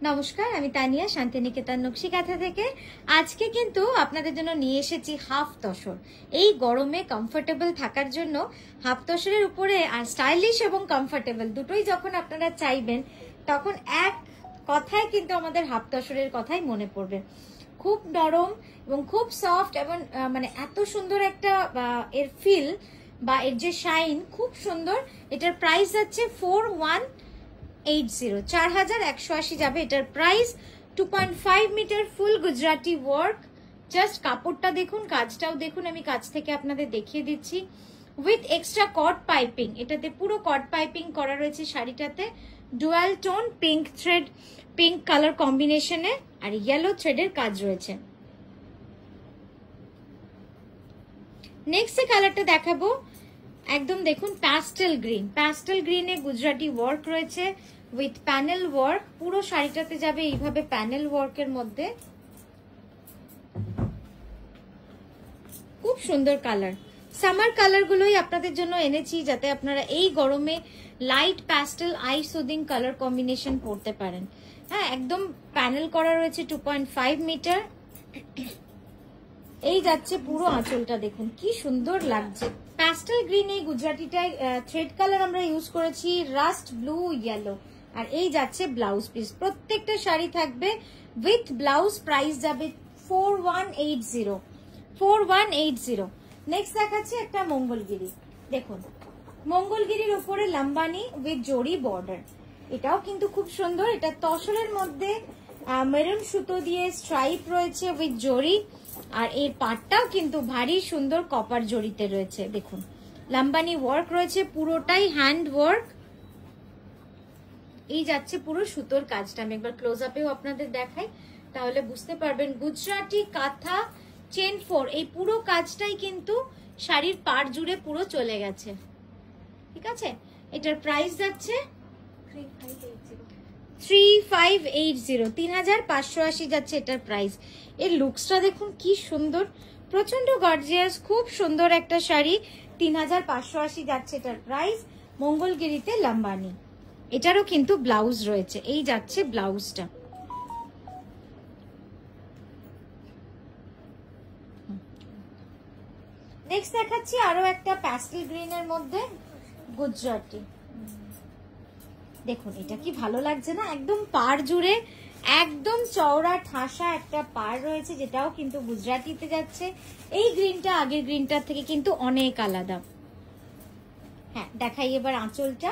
নমস্কার, আমি তানিয়া শান্তিনিকেতন নকশি কাঁথা থেকে। আজকে কিন্তু আপনাদের জন্য নিয়ে এসেছি হাফ তসর। এই গরমে কমফোর্টেবল থাকার জন্য হাফ তসরের উপরে আর স্টাইলিশ এবং কমফোর্টেবল দুটোই যখন আপনারা চাইবেন, তখন এক কথায় কিন্তু আমাদের হাফ তসরের কথাই মনে পড়বে। খুব নরম এবং খুব সফট এবং মানে এত সুন্দর একটা এর ফিল বা এর যে শাইন খুব সুন্দর। এটার প্রাইস যাচ্ছে 4180, 4180 যাবে এটার প্রাইস। 2.5 মিটার ফুল গুজরাটি ওয়ার্ক। জাস্ট কাপড়টা দেখুন, কাজটাও দেখুন, আমি কাছ থেকে আপনাদের দেখিয়ে দিচ্ছি। উইথ এক্সট্রা কট পাইপিং, এটাতে পুরো কট পাইপিং করা রয়েছে শাড়িটাতে। Dual tone pink thread, pink colour কম্বিনেশনে আর ইয়েলো থ্রেডের কাজ রয়েছে। নেক্সট যে কালারটা দেখাবো একদম দেখুন প্যাস্টেল গ্রিন। প্যাস্টেল গ্রিনে গুজরাটি ওয়ার্ক রয়েছে উইথ প্যানেল ওয়ার্ক। পুরো শাড়িটাতে যাবে এইভাবে প্যানেল ওয়ার্কের মধ্যে। খুব সুন্দর কালার। সামার কালার গুলোই আপনাদের জন্য এনেছি যাতে আপনারা এই গরমে light pastel I soothing colour combination পরতে পারেন। হ্যাঁ, একদম প্যানেল করা রয়েছে 2.5 মিটার। এই যাচ্ছে পুরো আঁচলটা, দেখুন কি সুন্দর লাগছে। প্যাস্টেল গ্রিন এই গুজরাটিটায় থ্রেড কালার আমরা ইউজ করেছি রাস্ট ব্লু ইয়েলো। আর এই যাচ্ছে ব্লাউজ পিস। প্রত্যেকটা শাড়ি থাকবে উইথ ব্লাউজ। প্রাইস যাবে 4180, 4180। নেক্সট দেখাচ্ছি একটা মঙ্গলগিরি। দেখুন মঙ্গলগিরির উপরে লাম্বানি উইথ জরি বর্ডার। এটাও কিন্তু খুব সুন্দর। এটা তসরের মধ্যে মেরুন সুতো দিয়ে স্ট্রাইপ রয়েছে উইথ জরি। আর এর পাটটাও কিন্তু ভারী সুন্দর কপার জরিতে রয়েছে। দেখুন লাম্বানি ওয়ার্ক রয়েছে, পুরোটাই হ্যান্ড ওয়ার্ক। এই যাচ্ছে পুরো সুতোর কাজটা। আমি একবার ক্লোজ আপেও আপনাদের দেখাই, তাহলে বুঝতে পারবেন। গুজরাটি কাঁথা চেন 4 এই পুরো কাজটাই কিন্তু শাড়ির পাড় জুড়ে পুরো চলে গেছে। ঠিক আছে, এটার প্রাইস যাচ্ছে 3580, 3580 যাচ্ছে এটার প্রাইস। এর লুকসটা দেখুন কি সুন্দর, প্রচন্ড গর্জিয়াস, খুব সুন্দর একটা শাড়ি। 3580 যাচ্ছে এটার প্রাইস। মঙ্গলগিরিতে লাম্বানি। এটারও কিন্তু ব্লাউজ রয়েছে। এই যাচ্ছে ব্লাউজটা। নেক্সট দেখাচ্ছি আরো একটা প্যাস্টেল গ্রিনের মধ্যে গুজরাটি। দেখুন এটা কি ভালো লাগছে না, একদম পাড় জুড়ে একদম চওড়া ঠাসা একটা পাড় রয়েছে, যেটাও কিন্তু গুজরাটিতে যাচ্ছে। এই গ্রিনটা আগের গ্রিনটার থেকে কিন্তু অনেক আলাদা। হ্যাঁ, দেখাই এবার আঁচলটা।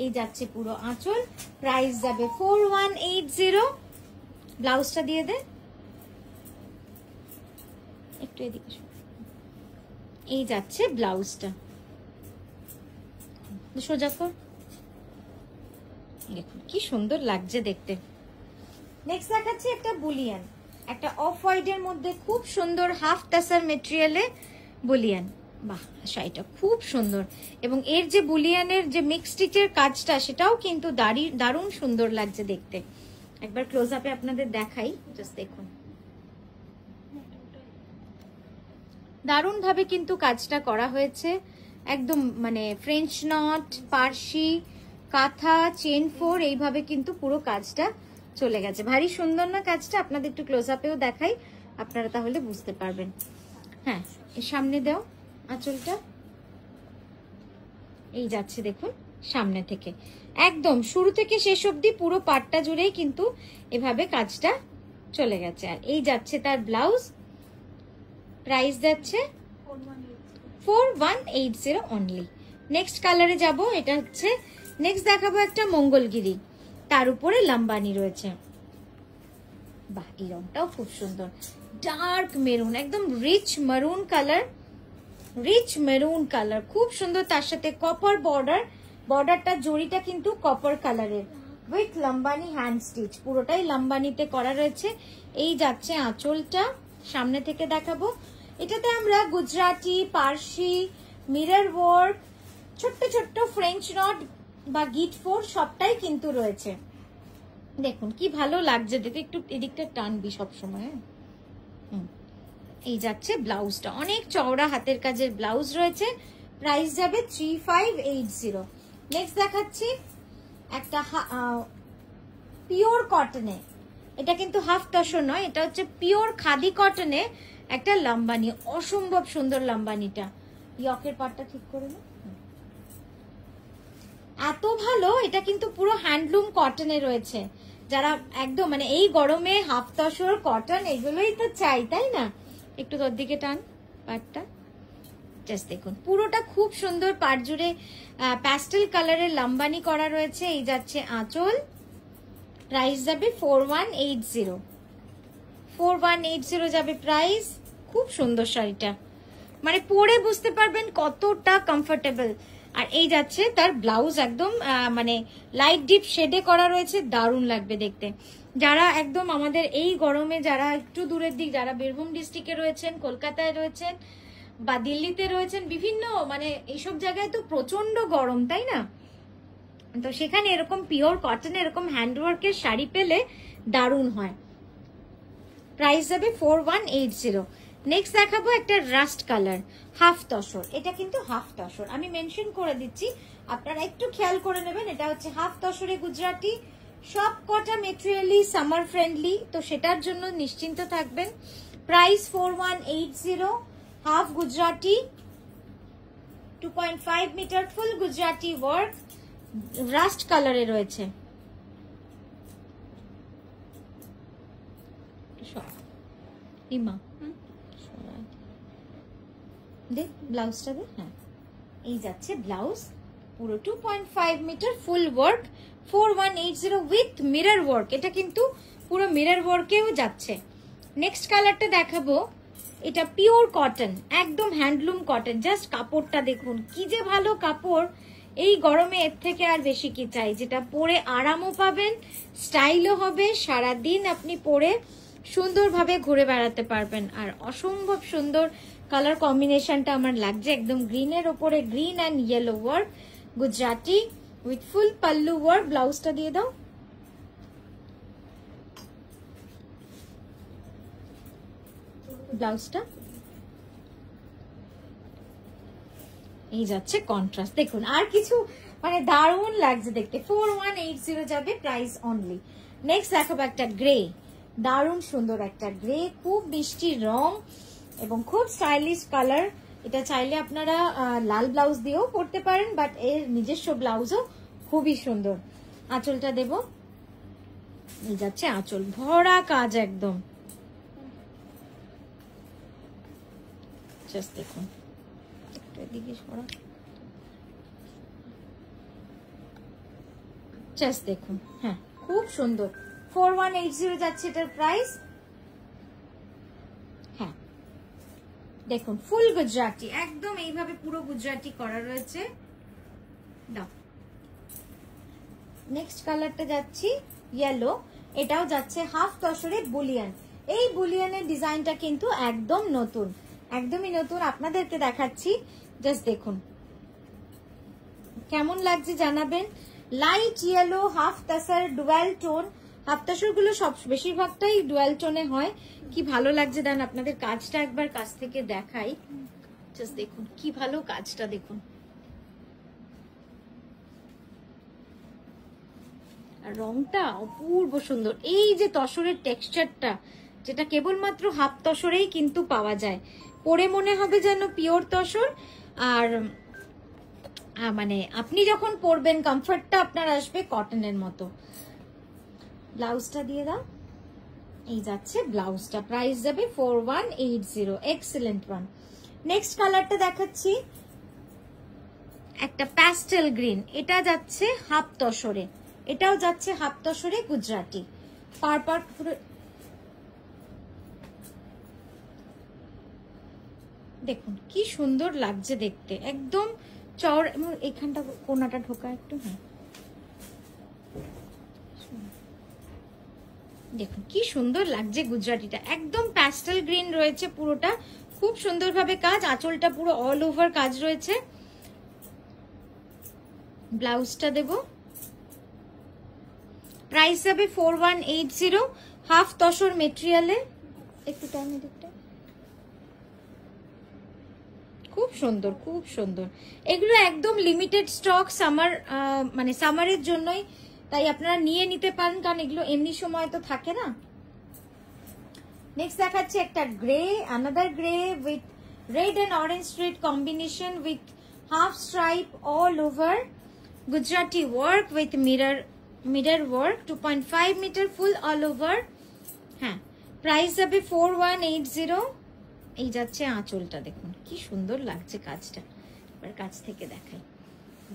এই যাচ্ছে পুরো আঁচল। প্রাইস যাবে 4180। ব্লাউজটা দিয়ে দে একটু এদিকে। এই যাচ্ছে ব্লাউজটা, সোজা কর। দেখুন কি সুন্দর লাগছে দেখতে। নেক্সট দেখাচ্ছি একটা বুলিয়ান, একটা অফ হোয়াইটের মধ্যে খুব সুন্দর হাফ টাসার মেটেরিয়ালে বুলিয়ান। বাহ, শাড়িটা খুব সুন্দর। এবং এর যে বুলিয়ানের যে মিক্স স্টিচের কাজটা, সেটাও কিন্তু দারুণ সুন্দর লাগছে দেখতে। একবার ক্লোজ আপে আপনাদের দেখাই, জাস্ট দেখুন। দারুণ ভাবে কিন্তু কাজটা করা হয়েছে। একদম মানে ফ্রেঞ্চ নট, পার্সি, কাঁথা, চেন 4 এইভাবে কিন্তু পুরো কাজটা চলে গেছে। ভারী সুন্দর না কাজটা? আপনাদের একটু ক্লোজ আপেও দেখাই, আপনারা তাহলে বুঝতে পারবেন। হ্যাঁ, এর সামনে দাও আঁচলটা। এই যাচ্ছে দেখুন সামনে থেকে, একদম শুরু থেকে শেষ অবধি পুরো পাটটা জুড়েই কিন্তু এভাবে কাজটা চলে গেছে। আর এই যাচ্ছে তার ব্লাউজ। প্রাইস যাচ্ছে 4180 অনলি। নেক্সট কালারে যাব। এটা হচ্ছে নেক্সট দেখাবো একটা মঙ্গলগিরি, তার উপরে লাম্বানি রয়েছে। বাহ, এই রংটাও খুব সুন্দর। ডার্ক মেরুন, একদম rich maroon colour, rich maroon colour, খুব সুন্দর। তার সাথে কপার বর্ডার। বর্ডারটা জরিটা কিন্তু কপার কালারের উইথ লাম্বানি হ্যান্ড স্টিচ। পুরোটাই লাম্বানিতে করা রয়েছে। এই যাচ্ছে আঁচলটা, সামনে থেকে দেখাবো। এটাতে আমরা গুজরাটি, পার্সি, মিরর ওয়ার্ক, ছোট্ট ছোট্ট ফ্রেঞ্চ নট বা গিট 4 সবটাই কিন্তু রয়েছে। দেখুন কি ভালো লাগছে দেখে। একটু এদিকটা টানবি সবসময়। এই যাচ্ছে ব্লাউজটা, অনেক চওড়া হাতের কাজের ব্লাউজ রয়েছে। প্রাইস যাবে 3580। নেক্সট দেখাচ্ছি একটা পিওর কটনে, এটা কিন্তু হাফ তসর নয়, এটা হচ্ছে পিওর খাদি কটনে একটা লাম্বানি, অসম্ভব সুন্দর লাম্বানিটা। ইয়কের পাটটা ঠিক করে না, এত ভালো। এটা কিন্তু পুরো হ্যান্ডলুম কটনে রয়েছে। যারা একদম মানে এই গরমে হাফ তসর কটন এগুলোই তো চাই, তাই না? একটু তোর দিকে টান পাটটা, জাস্ট দেখুন পুরোটা খুব সুন্দর পাট জুড়ে প্যাস্টেল কালারের লাম্বানি করা রয়েছে। এই যাচ্ছে আঁচল, প্রাইস যাবে 4180, 4180 যাবে প্রাইস। খুব সুন্দর শাড়িটা, মানে পরে বুঝতে পারবেন কতটা কমফোর্টেবল। আর এই যাচ্ছে তার ব্লাউজ, একদম মানে লাইট ডিপ শেডে করা রয়েছে, দারুণ লাগবে দেখতে। যারা একদম আমাদের এই গরমে যারা একটু দূরের দিক, যারা বীরভূম ডিস্ট্রিক্টে রয়েছেন, কলকাতায় রয়েছেন বা দিল্লিতে রয়েছেন, বিভিন্ন মানে এইসব জায়গায় তো প্রচন্ড গরম, তাই না? তো সেখানে এরকম পিওর কটন এরকম হ্যান্ডওয়ার্কের শাড়ি পেলে দারুণ হয়। প্রাইস যাবে 4180। নেক্সট দেখাবো একটা রাস্ট কালার, হাফ তসর। এটা কিন্তু হাফ তসর, আমি মেনশন করে দিচ্ছি, আপনারা একটু খেয়াল করে নেবেন। এটা হচ্ছে হাফ তসরে গুজরাটি, সব কটা মেটেরিয়ালি সামার ফ্রেন্ডলি, তো সেটার জন্য নিশ্চিন্ত থাকবেন। প্রাইস 4180, হাফ গুজরাটি, 2.5 মিটার ফুল গুজরাটি ওয়ার্ক, রাস্ট কালারে রয়েছে। ইমা দে ব্লাউজটা দে, হ্যাঁ এই যাচ্ছে ব্লাউজ, পুরো 2.5 metre full work, 4180 with mirror work. এটা কিন্তু পুরো মিরর ওয়ার্কেও যাচ্ছে। নেক্সট কালারটা দেখাবো, এটা পিওর কটন, একদম হ্যান্ডলুম কটন। জাস্ট কাপড়টা দেখুন কি যে ভালো কাপড়, এই গরমে এর থেকে আর বেশি কি চাই? যেটা পরে আরামও পাবেন, স্টাইলও হবে, সারাদিন আপনি পরে সুন্দরভাবে ঘুরে বেড়াতে পারবেন। আর অসম্ভব সুন্দর কালার কম্বিনেশনটা আমার লাগছে, একদম গ্রিনের ওপরে green and yellow work, Gujarati with full pallu work. ব্লাউজটা দিয়ে দাও, ব্লাউজটা এই যাচ্ছে কন্ট্রাস্ট, দেখুন আর কিছু মানে দারুণ লাগছে দেখতে। 4180 যাবে প্রাইস অনলি। নেক্সট দেখাবো একটা গ্রে, দারুণ সুন্দর একটা গ্রে, খুব মিষ্টি রং এবং খুব স্টাইলিশ কালার। এটা চাইলে আপনারা লাল ব্লাউজ দিয়েও পরতে পারেন, বাট এর নিজস্ব ব্লাউজও খুবই সুন্দর। আঁচলটা দেব, এই যাচ্ছে আঁচল, ভরা কাজ একদম, জাস্ট দেখুন এদিকে সরা, জাস্ট দেখুন, হ্যাঁ খুব সুন্দর। 4180 যাচ্ছে এটার প্রাইস। হ্যাঁ দেখুন ফুল গুজরাটি, একদম এইভাবে পুরো গুজরাটি করা রয়েছে। দাও নেক্সট কালারটা যাচ্ছি ইয়েলো, এটাও যাচ্ছে হাফ তসরে বুলিয়ান। এই বুলিয়ানের ডিজাইনটা কিন্তু একদম নতুন, একদমই নতুন, আপনাদেরকে দেখাচ্ছি। জাস্ট দেখুন কেমন লাগছে জানাবেন। Light yellow half তাসার dual tone, half তাসার গুলো সব বেশিরভাগটাই ডুয়াল টোনে হয়। কি ভালো লাগছে দেন, আপনাদের কাজটা একবার কাছ থেকে দেখাই। জাস্ট দেখুন কি ভালো কাজটা, দেখুন আর রংটা অপূর্ব সুন্দর। এই যে তসরের টেক্সচারটা, যেটা কেবলমাত্র হাফ তসরেই কিন্তু পাওয়া যায়, পরে মনে হবে যেন পিওর তসর। আর মানে আপনি যখন পরবেন কমফর্টটা আপনার আসবে কটনের মতো। ব্লাউজটা দিয়ে দাও, এই যাচ্ছে ব্লাউজটা, প্রাইস যাবে 4180, এক্সেলেন্ট ওয়ান। নেক্সট কালারটা দেখাচ্ছি একটা প্যাস্টেল গ্রিন, এটা যাচ্ছে হাফ তসরে, এটাও যাচ্ছে হাফ তসরে গুজরাটি। পার পুরো দেখুন কি সুন্দর লাগছে দেখতে, একদম চওড়, এখানটা কোনাটা ঢোকা একটু, হ্যাঁ দেখুন কি সুন্দর লাগছে গুজরাটিটা, একদম প্যাস্টেল গ্রিন রয়েছে পুরোটা, খুব সুন্দরভাবে কাজ, আঁচলটা পুরো অল ওভার কাজ রয়েছে। ব্লাউজটা দেব, প্রাইস যাবে 4180, হাফ তসর মেটেরিয়ালে। একটু টাইম এদিকটা, খুব সুন্দর খুব সুন্দর। এগুলো একদম লিমিটেড স্টক, সামার মানে সামারের জন্যই তাই আপনারা নিয়ে নিতে পারেন, কারণ এগুলো এমনি সময় তো থাকে না। নেক্সট দেখাচ্ছি একটা grey, another grey with red and orange straight combination with half stripe all over, Gujarati work with mirror work, 2.5 metre full all over. হ্যাঁ, প্রাইস যাবে 4180। এই যাচ্ছে আঁচলটা, দেখুন কি সুন্দর লাগছে কাজটা। এবার কাছ থেকে দেখাই।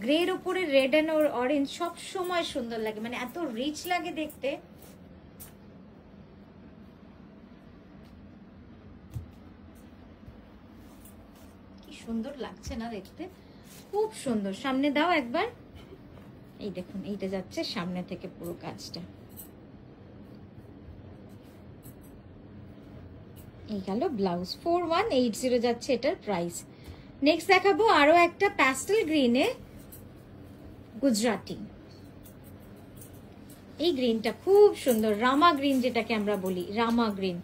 গ্রের উপরে রেড এন্ড অরেঞ্জ সব সময় সুন্দর লাগে, মানে এত রিচ লাগে দেখতে। কি সুন্দর লাগছে না দেখতে, খুব সুন্দর। সামনে দাও একবার, এই দেখুন এইটা যাচ্ছে সামনে থেকে পুরো কাজটা। এই গেল ব্লাউজ, 4180 যাচ্ছে এটার প্রাইস। নেক্সট দেখাবো আরো একটা প্যাস্টেল গ্রিনে গুজরাটি। এই গ্রিনটা খুব সুন্দর, রামা গ্রিন যেটাকে আমরা বলি, রামা গ্রিন,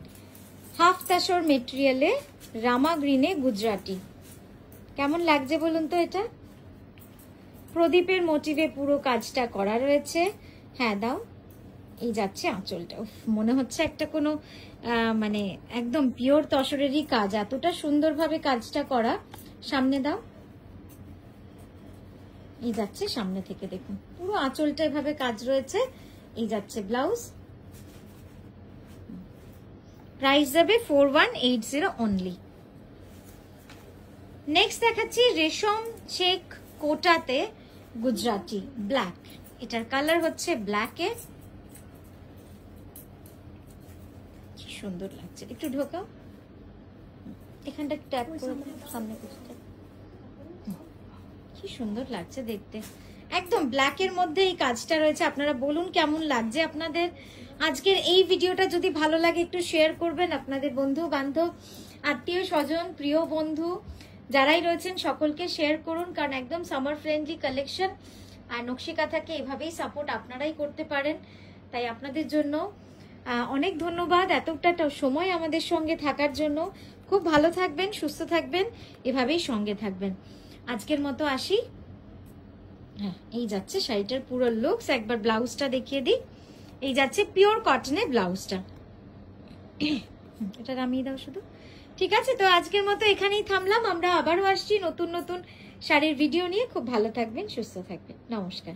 হাফ তাসর মেটেরিয়ালে রামা গ্রিনে গুজরাটি। কেমন লাগছে বলুন তো? এটা প্রদীপের মোটিভে পুরো কাজটা করা রয়েছে। হ্যাঁ দাও, এই যাচ্ছে আঁচলটা। মনে হচ্ছে একটা কোনো মানে একদম পিওর তসরেরই কাজ, এতটা সুন্দরভাবে কাজটা করা। সামনে দাও, এই যাচ্ছে সামনে থেকে, দেখুন পুরো আঁচলটা এভাবে কাজ রয়েছে। এই যাচ্ছে ব্লাউজ, প্রাইস যাবে 4180 অনলি। নেক্সট দেখাচ্ছি রেশম চেক কোটাতে গুজরাটি ব্ল্যাক। এটার কালার হচ্ছে ব্ল্যাকে, কি সুন্দর লাগছে। একটু ঢোকাও, এখানটা ট্যাপ করে সামনে, কি সুন্দর লাগছে দেখতে। একদম ব্ল্যাকের মধ্যে এই কাজটা রয়েছে। আপনারা বলুন কেমন লাগছে আপনাদের। আজকের এই ভিডিওটা যদি ভালো লাগে একটু শেয়ার করবেন আপনাদের বন্ধু বান্ধব, আত্মীয় স্বজন, প্রিয় বন্ধু যারাই রয়েছেন সকলকে শেয়ার করুন, কারণ একদম সামার ফ্রেন্ডলি কালেকশন। আর নকশি কাঁথাকে এভাবেই সাপোর্ট আপনারাই করতে পারেন। তাই আপনাদের জন্য অনেক ধন্যবাদ এতটা সময় আমাদের সঙ্গে থাকার জন্য। খুব ভালো থাকবেন, সুস্থ থাকবেন, এভাবেই সঙ্গে থাকবেন। আজকের মতো আসি। হ্যাঁ, এই যাচ্ছে শাড়িটার পুরো লুকস। একবার ব্লাউজটা দেখিয়ে দিই। এই যাচ্ছে পিওর কটনের ব্লাউজটা। এটা নামিয়ে দাও শুধু। ঠিক আছে, তো আজকের মতো এখানেই থামলাম। আমরা আবারও আসছি নতুন নতুন শাড়ির ভিডিও নিয়ে। খুব ভালো থাকবেন, সুস্থ থাকবেন। নমস্কার।